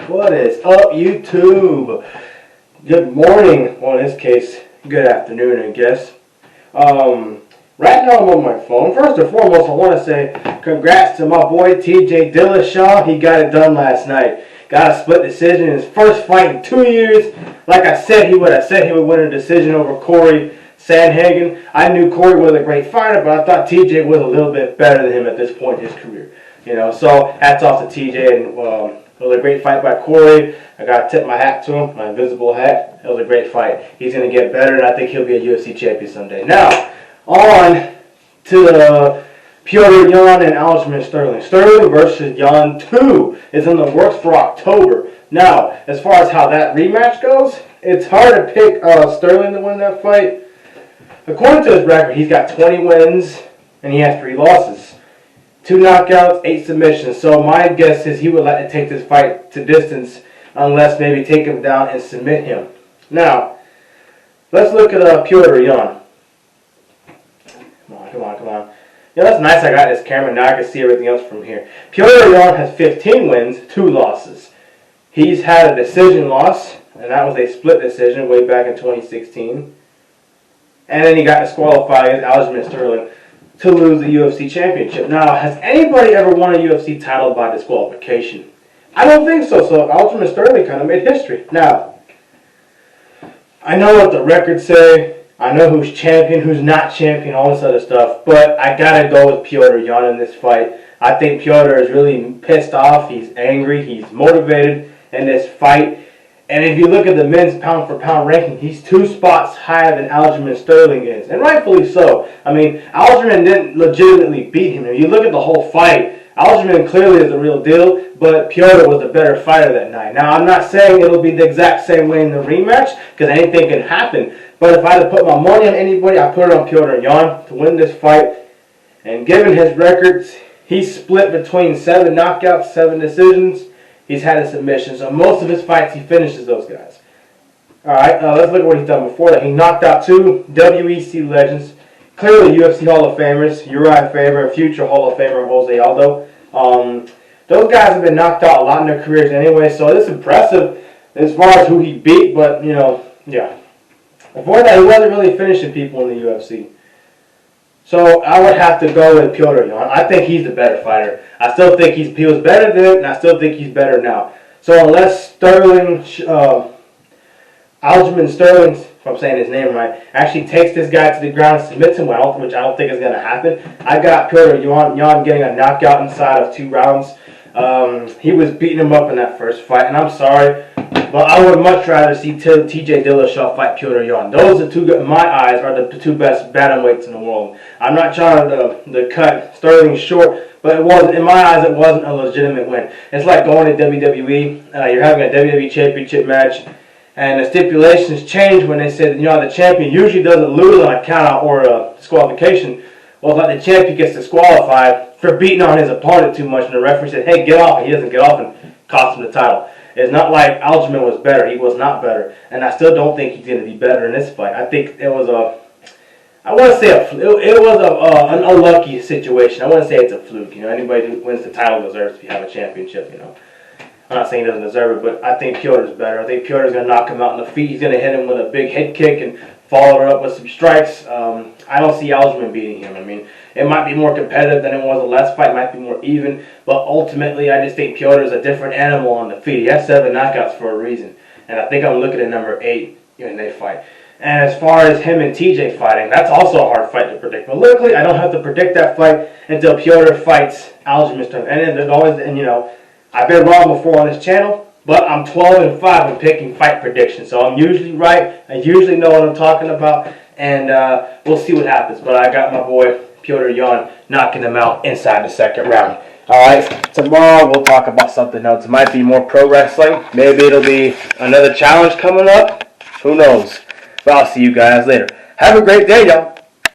What is up, YouTube? Good morning. Well, in this case, good afternoon, I guess. Right now I'm on my phone. First and foremost, I want to say congrats to my boy TJ Dillashaw. He got it done last night. Got a split decision in his first fight in 2 years. Like I said he would. I said he would win a decision over Corey Sandhagen. I knew Corey was a great fighter, but I thought TJ was a little bit better than him at this point in his career. You know, so hats off to TJ, and it was a great fight by Corey. I got to tip my hat to him, my invisible hat. It was a great fight. He's going to get better, and I think he'll be a UFC champion someday. Now, on to the Petr Yan and Aljamain Sterling. Sterling versus Yan 2 is in the works for October. Now, as far as how that rematch goes, it's hard to pick Sterling to win that fight. According to his record, he's got 20 wins, and he has 3 losses. 2 knockouts, 8 submissions. So my guess is he would like to take this fight to distance unless maybe take him down and submit him. Now, let's look at Petr Yan. Come on. Yeah, that's nice I got this camera. Now I can see everything else from here. Petr Yan has 15 wins, 2 losses. He's had a decision loss, and that was a split decision way back in 2016. And then he got disqualified against Aljamain Sterling to lose the UFC championship. Now, has anybody ever won a UFC title by disqualification? I don't think so. So Aljamain Sterling kind of made history. Now, I know what the records say. I know who's champion, who's not champion, all this other stuff. But I gotta go with Petr Yan in this fight. I think Petr is really pissed off. He's angry. He's motivated in this fight. And if you look at the men's pound-for-pound ranking, he's 2 spots higher than Aljamain Sterling is. And rightfully so. I mean, Aljamain didn't legitimately beat him. If you look at the whole fight, Aljamain clearly is the real deal, but Petr was the better fighter that night. Now, I'm not saying it'll be the exact same way in the rematch, because anything can happen. But if I had to put my money on anybody, I put it on Petr Yan to win this fight. And given his records, he's split between 7 knockouts, 7 decisions. He's had a submission, so most of his fights he finishes those guys. Alright, let's look at what he's done before that. He knocked out 2 WEC legends, clearly UFC Hall of Famers, Uriah Faber, and future Hall of Famer Jose Aldo. Those guys have been knocked out a lot in their careers anyway, so it's impressive as far as who he beat, but, you know, yeah. Before that, he wasn't really finishing people in the UFC. So I would have to go with Petr Yan. I think he's the better fighter. I still think he was better then, and I still think he's better now. So unless Sterling, Aljamain Sterling, if I'm saying his name right, actually takes this guy to the ground and submits him, which I don't think is going to happen, I got Petr Yan getting a knockout inside of 2 rounds. He was beating him up in that first fight, and I'm sorry, but I would much rather see TJ Dillashaw fight Petr Yan. Those are 2, in my eyes, are the 2 best bantamweights in the world. I'm not trying to cut Sterling short, but it wasn't, in my eyes, it wasn't a legitimate win. It's like going to WWE. You're having a WWE Championship match, and the stipulations change when they say, you know, the champion usually doesn't lose on a countout or a disqualification. Well, it's like the champion gets disqualified for beating on his opponent too much, and the referee said, hey, get off, and he doesn't get off and costs him the title. It's not like Aljamain was better. He was not better. And I still don't think he's going to be better in this fight. I think it was I want to say it was an unlucky situation. I wouldn't say it's a fluke. You know, anybody who wins the title deserves to have a championship, you know. I'm not saying he doesn't deserve it, but I think Petr's better. I think Petr's going to knock him out in the feet. He's going to hit him with a big head kick and follow her up with some strikes. I don't see Aljamain beating him. I mean, it might be more competitive than it was the last fight. It might be more even. But ultimately, I just think Petr is a different animal on the feet. He has 7 knockouts for a reason. And I think I'm looking at number 8 when they fight. And as far as him and TJ fighting, that's also a hard fight to predict. But luckily, I don't have to predict that fight until Petr fights Aljamain. And there's always, and you know, I've been wrong before on this channel. But I'm 12-5 in picking fight predictions. So I'm usually right. I usually know what I'm talking about. And we'll see what happens. But I got my boy Petr Yan knocking him out inside the 2nd round. Alright, tomorrow we'll talk about something else. It might be more pro wrestling. Maybe it'll be another challenge coming up. Who knows? But I'll see you guys later. Have a great day, y'all.